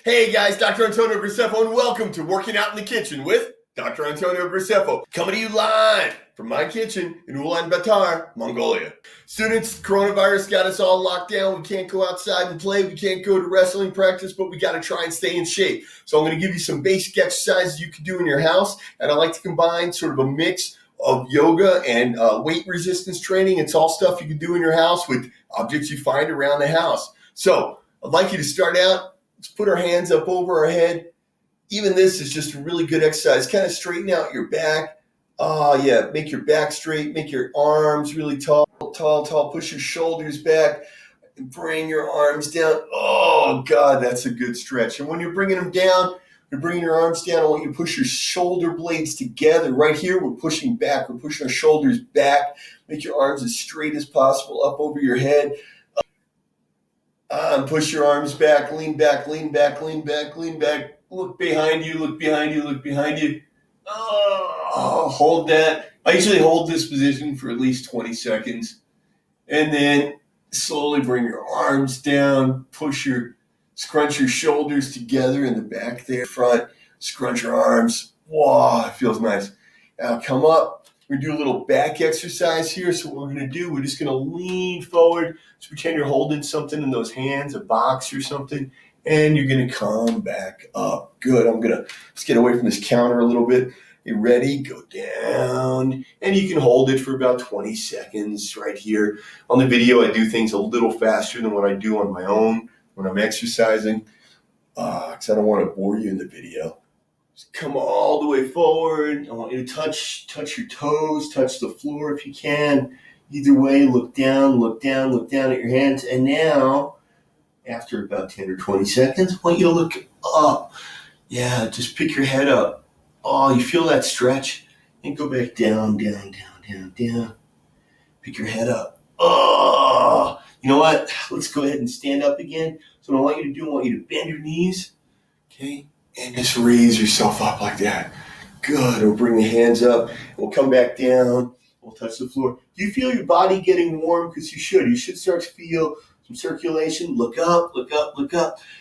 Hey guys, Dr. Antonio Graceffo, and welcome to Working Out in the Kitchen with Dr. Antonio Graceffo, coming to you live from my kitchen in Ulaanbaatar, Mongolia. Students, coronavirus got us all locked down. We can't go outside and play. We can't go to wrestling practice, but we got to try and stay in shape. So I'm going to give you some basic exercises you can do in your house, and I like to combine sort of a mix of yoga and weight resistance training. It's all stuff you can do in your house with objects you find around the house. So I'd like you to start out. Let's put our hands up over our head. Even this is just a really good exercise. Kind of straighten out your back. Make your back straight. Make your arms really tall. Push your shoulders back and bring your arms down. Oh, God, that's a good stretch. And when you're bringing them down, you're bringing your arms down. I want you to push your shoulder blades together. Right here, we're pushing back. We're pushing our shoulders back. Make your arms as straight as possible up over your head. Push your arms back, lean back, lean back, lean back, lean back. Look behind you, look behind you, look behind you. Oh, hold that. I usually hold this position for at least 20 seconds. And then slowly bring your arms down, scrunch your shoulders together in the back there, front, scrunch your arms. Wow, it feels nice. Now come up. We're going to do a little back exercise here. So what we're going to do, we're just going to lean forward. Just pretend you're holding something in those hands, a box or something, and you're going to come back up. Good. I'm going to just get away from this counter a little bit. You ready? Go down. And you can hold it for about 20 seconds right here. On the video, I do things a little faster than what I do on my own when I'm exercising, because I don't want to bore you in the video. Just come all the way forward. I want you to touch your toes, touch the floor if you can. Either way, look down at your hands. And now, after about 10 or 20 seconds, I want you to look up. Yeah, just pick your head up. Oh, you feel that stretch? And go back down. Pick your head up. Oh, you know what? Let's go ahead and stand up again. So what I want you to do, I want you to bend your knees. Okay? And just raise yourself up like that. Good. We'll bring the hands up. We'll come back down. We'll touch the floor. Do you feel your body getting warm? Because you should. You should start to feel some circulation. Look up. You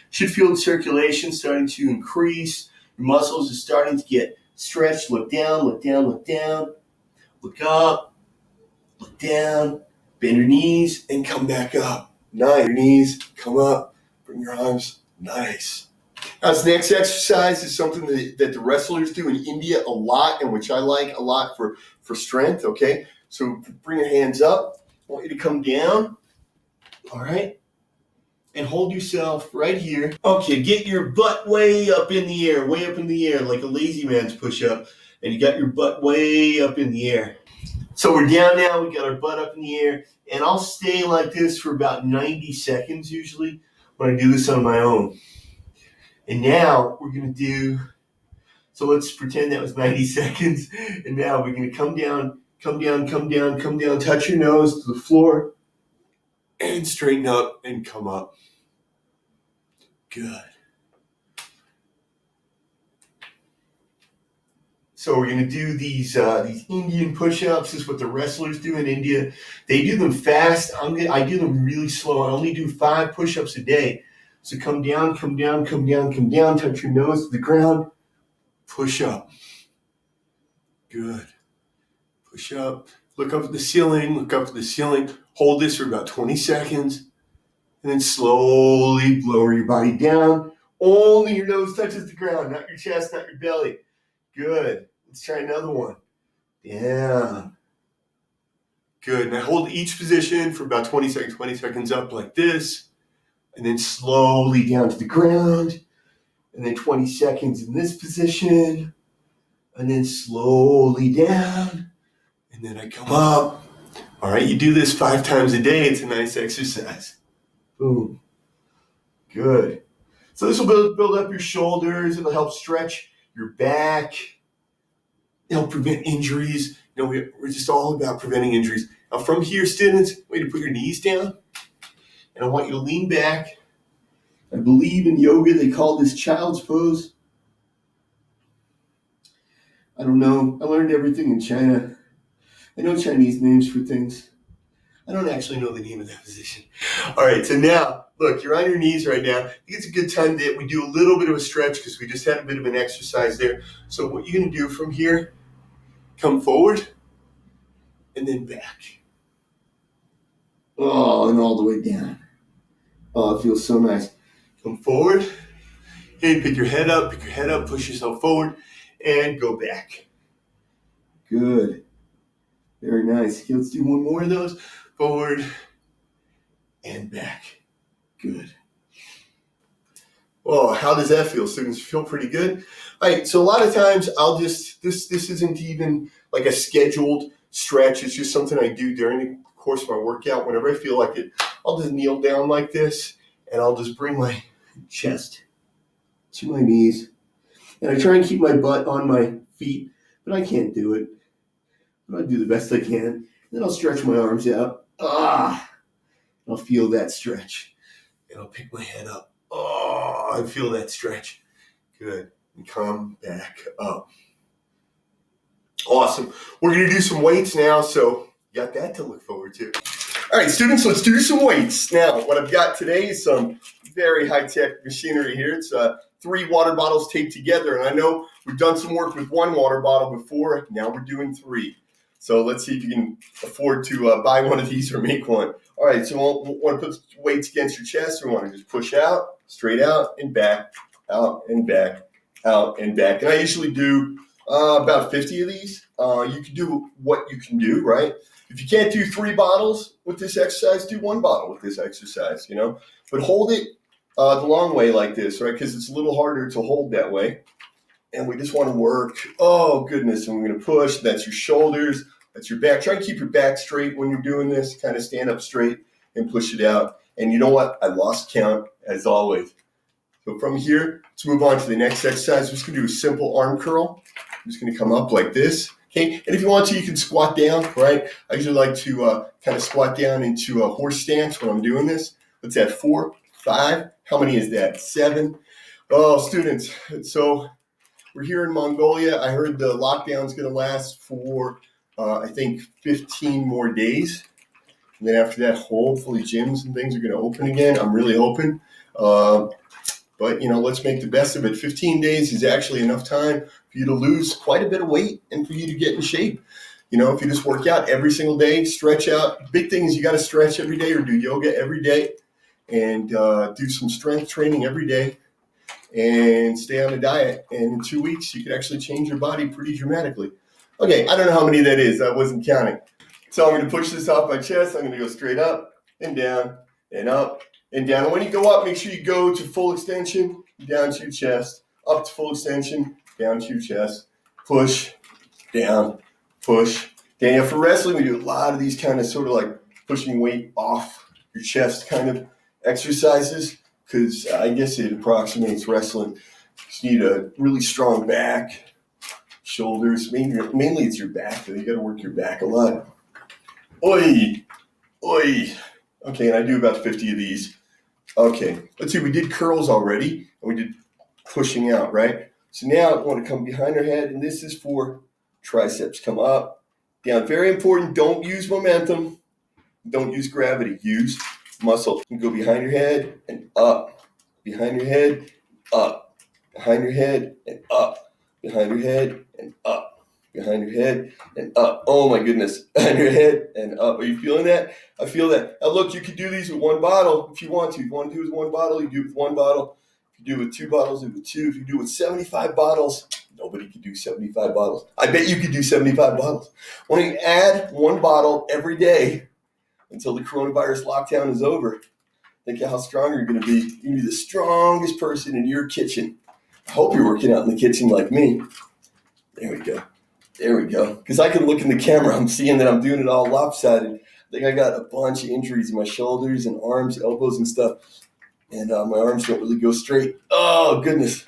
should feel the circulation starting to increase. Your muscles are starting to get stretched. Look down. Look up. Look down. Bend your knees and come back up. Nice. Your knees, come up. Bring your arms. Nice. Now, this next exercise is something that the wrestlers do in India a lot, and which I like a lot for strength, okay? So bring your hands up. I want you to come down, all right? And hold yourself right here. Okay, get your butt way up in the air, like a lazy man's push-up, and you got your butt way up in the air. So we're down now, we got our butt up in the air, and I'll stay like this for about 90 seconds usually when I do this on my own. And now we're going to do, so let's pretend that was 90 seconds. And now we're going to come down, touch your nose to the floor, and straighten up and come up. Good. So we're going to do these Indian push-ups. This is what the wrestlers do in India. They do them fast. I do them really slow. I only do 5 push-ups a day. So come down, touch your nose to the ground, push up. Good. Push up, look up at the ceiling, hold this for about 20 seconds, and then slowly lower your body down. Only your nose touches the ground, not your chest, not your belly. Good. Let's try another one. Down. Good. Now hold each position for about 20 seconds up like this. And then slowly down to the ground, and then 20 seconds in this position, and then slowly down, and then I come up. All right, you do this 5 times a day. It's a nice exercise. Boom. Good. So this will build up your shoulders. It'll help stretch your back. It'll prevent injuries. You know, we're just all about preventing injuries. Now from here, students, I want you to put your knees down. And I want you to lean back. I believe in yoga they call this child's pose. I don't know. I learned everything in China. I know Chinese names for things. I don't actually know the name of that position. All right, so now, look, you're on your knees right now. I think it's a good time that we do a little bit of a stretch because we just had a bit of an exercise there. So what you're going to do from here, come forward and then back. Oh, and all the way down. Oh, it feels so nice. Come forward and pick your head up, push yourself forward, and go back. Good. Very nice. Okay, let's do one more of those. Forward and back. Good. Oh, how does that feel? Students, feel pretty good? All right, so a lot of times I'll just, this isn't even like a scheduled stretch. It's just something I do during the course of my workout. Whenever I feel like it, I'll just kneel down like this and I'll just bring my chest to my knees. And I try and keep my butt on my feet, but I can't do it. But I'll do the best I can. Then I'll stretch my arms out. I'll feel that stretch. And I'll pick my head up. Oh, I feel that stretch. Good. And come back up. Awesome. We're going to do some weights now, so you got that to look forward to. All right, students, let's do some weights. Now, what I've got today is some very high-tech machinery here. It's 3 water bottles taped together, and I know we've done some work with 1 water bottle before. Now we're doing 3. So let's see if you can afford to buy one of these or make one. All right, so we want to put weights against your chest. We want to just push out, straight out, and back, out, and back, out, and back. And I usually do about 50 of these. You can do what you can do, right? If you can't do 3 bottles with this exercise, do 1 bottle with this exercise, you know. But hold it the long way like this, right? Because it's a little harder to hold that way. And we just want to work, oh goodness, and we're going to push. That's your shoulders, that's your back. Try to keep your back straight when you're doing this. Kind of stand up straight and push it out. And you know what? I lost count as always. So from here, let's move on to the next exercise. We're just going to do a simple arm curl. I'm just going to come up like this. Okay, and if you want to, you can squat down, right? I usually like to kind of squat down into a horse stance when I'm doing this. Let's add 4, 5. How many is that? 7. Oh, students, so we're here in Mongolia. I heard the lockdown's going to last for, I think, 15 more days. And then after that, hopefully gyms and things are going to open again. I'm really hoping. But, you know, let's make the best of it. 15 days is actually enough time for you to lose quite a bit of weight and for you to get in shape. You know, if you just work out every single day, stretch out. Big thing is you got to stretch every day or do yoga every day and do some strength training every day. And stay on a diet, and in 2 weeks, you could actually change your body pretty dramatically. Okay, I don't know how many that is. I wasn't counting. So I'm going to push this off my chest. I'm going to go straight up and down and up and down. And when you go up, make sure you go to full extension, down to your chest, up to full extension, down to your chest, push, down, push, down. For wrestling, we do a lot of these kind of sort of like pushing weight off your chest kind of exercises. Because I guess it approximates wrestling. You need a really strong back, shoulders. Mainly it's your back, though. You got to work your back a lot. Oi, oi. Okay, and I do about 50 of these. Okay, let's see. We did curls already, and we did pushing out, right? So now I want to come behind our head, and this is for triceps. Come up, down. Very important. Don't use momentum. Don't use gravity. Use muscle. You go behind your head and up, behind your head, up, behind your head and up, behind your head and up, behind your head and up. Oh my goodness, behind your head and up. Are you feeling that? I feel that. Now look, you could do these with 1 bottle if you want to. If you want to do it with 1 bottle, you do it with 1 bottle. If you do it with 2 bottles, do it with 2. If you do it with 75 bottles, nobody could do 75 bottles. I bet you could do 75 bottles. When you add 1 bottle every day, until the coronavirus lockdown is over. Think of how strong you're going to be. You're going to be the strongest person in your kitchen. I hope you're working out in the kitchen like me. There we go. There we go. Because I can look in the camera. I'm seeing that I'm doing it all lopsided. I think I got a bunch of injuries in my shoulders and arms, elbows and stuff. And my arms don't really go straight. Oh, goodness.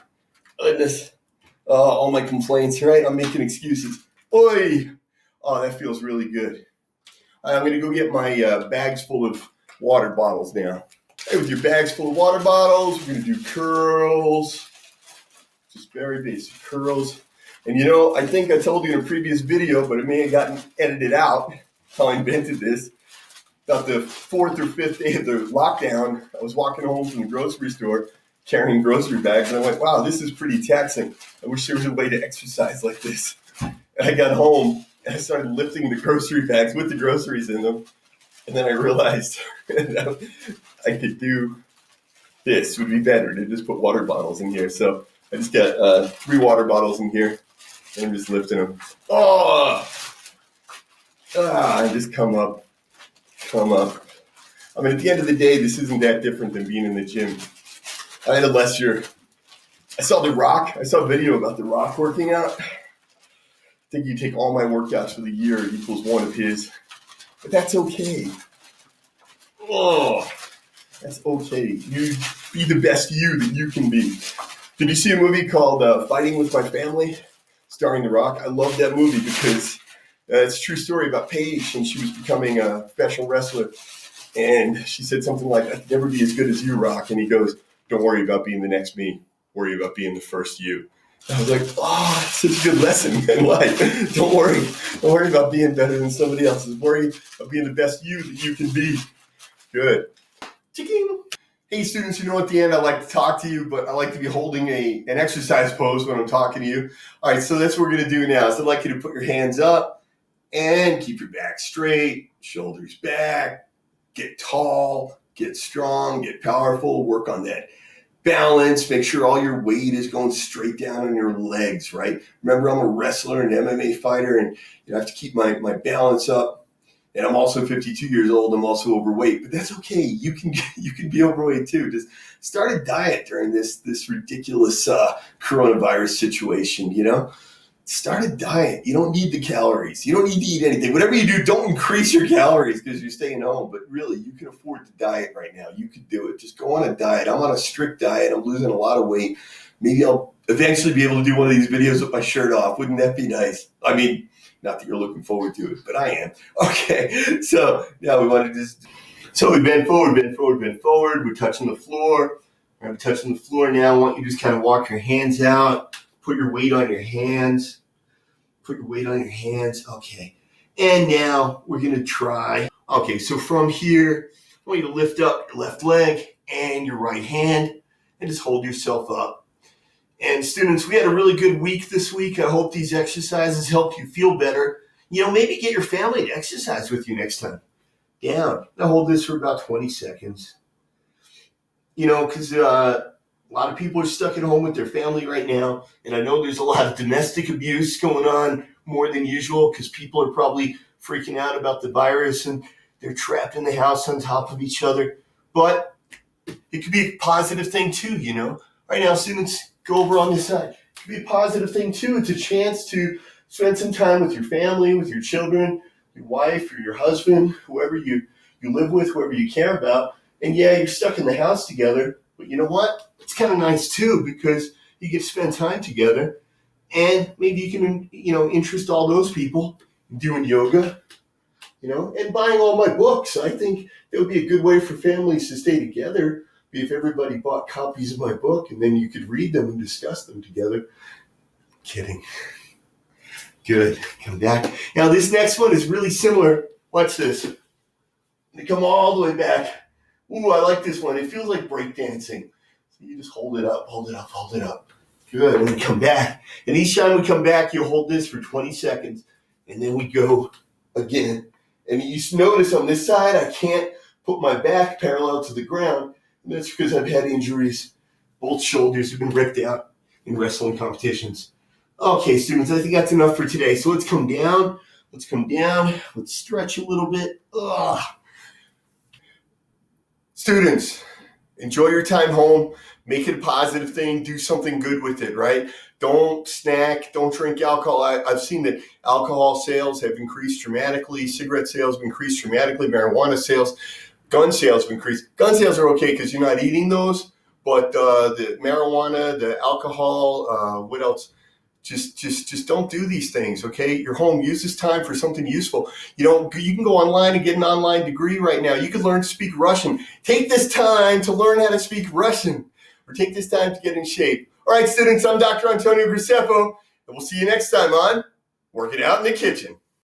Goodness. All my complaints, right? I'm making excuses. Oi. Oh, that feels really good. I'm going to go get my bags full of water bottles now. Hey, with your bags full of water bottles, we're going to do curls. Just very basic curls. And you know, I think I told you in a previous video, but it may have gotten edited out how I invented this. about the 4th or 5th day of the lockdown, I was walking home from the grocery store carrying grocery bags, and I went, wow, this is pretty taxing. I wish there was a way to exercise like this. And I got home, and I started lifting the grocery bags with the groceries in them, and then I realized that I could do this. Would be better to just put water bottles in here. So I just got 3 water bottles in here, and I'm just lifting them. And just come up. I mean, at the end of the day, this isn't that different than being in the gym. I had I saw The Rock. I saw a video about The Rock working out. I think you take all my workouts for the year equals one of his. But that's okay. That's okay. You be the best you that you can be. Did you see a movie called Fighting With My Family, starring The Rock? I love that movie because it's a true story about Paige, and she was becoming a professional wrestler. And she said something like, "I could never be as good as you, Rock." And he goes, "Don't worry about being the next me. Worry about being the first you." And I was like, that's such a good lesson in life. Don't worry about being better than somebody else. Worry about being the best you that you can be. Good. Ching. Hey students, at the end I like to talk to you, but I like to be holding an exercise pose when I'm talking to you. All right, so that's what we're going to do now. So I'd like you to put your hands up and keep your back straight, shoulders back, get tall, get strong, get powerful, work on that balance, make sure all your weight is going straight down on your legs, right? Remember, I'm a wrestler and MMA fighter, and I have to keep my balance up. And I'm also 52 years old. I'm also overweight, but that's okay. You can be overweight too. Just start a diet during this ridiculous coronavirus situation. Start a diet. You don't need the calories. You don't need to eat anything. Whatever you do, don't increase your calories because you're staying home. But really, you can afford to diet right now. You could do it. Just go on a diet. I'm on a strict diet. I'm losing a lot of weight. Maybe I'll eventually be able to do one of these videos with my shirt off. Wouldn't that be nice? I mean, not that you're looking forward to it, but I am. Okay, so now we want to just... So we bend forward. We're touching the floor. We're going to be touching the floor now. I want you to just kind of walk your hands out. Put your weight on your hands. Okay. And now we're going to try. Okay, so from here, I want you to lift up your left leg and your right hand and just hold yourself up. And students, we had a really good week this week. I hope these exercises help you feel better. Maybe get your family to exercise with you next time. Down. Now hold this for about 20 seconds. Because a lot of people are stuck at home with their family right now. And I know there's a lot of domestic abuse going on more than usual because people are probably freaking out about the virus and they're trapped in the house on top of each other. But it could be a positive thing too, Right now, students, go over on this side. It could be a positive thing too. It's a chance to spend some time with your family, with your children, your wife or your husband, whoever you live with, whoever you care about. And yeah, you're stuck in the house together, but you know what? It's kind of nice too because you get to spend time together, and maybe you can, interest all those people in doing yoga, and buying all my books. I think it would be a good way for families to stay together if everybody bought copies of my book and then you could read them and discuss them together. Kidding. Good. Come back. Now this next one is really similar. Watch this. They come all the way back. Ooh, I like this one. It feels like breakdancing. So you just hold it up. Good. And then come back. And each time we come back, you hold this for 20 seconds. And then we go again. And you notice on this side, I can't put my back parallel to the ground. And that's because I've had injuries. Both shoulders have been ripped out in wrestling competitions. Okay, students, I think that's enough for today. So let's come down. Let's stretch a little bit. Students, enjoy your time home. Make it a positive thing. Do something good with it, right? Don't snack. Don't drink alcohol. I've seen that alcohol sales have increased dramatically. Cigarette sales have increased dramatically. Marijuana sales. Gun sales have increased. Gun sales are okay because you're not eating those, but the marijuana, the alcohol, what else? Just don't do these things, okay? You're home. Use this time for something useful. You can go online and get an online degree right now. You can learn to speak Russian. Take this time to learn how to speak Russian, or take this time to get in shape. All right, students, I'm Dr. Antonio Graceffo, and we'll see you next time on Work It Out in the Kitchen.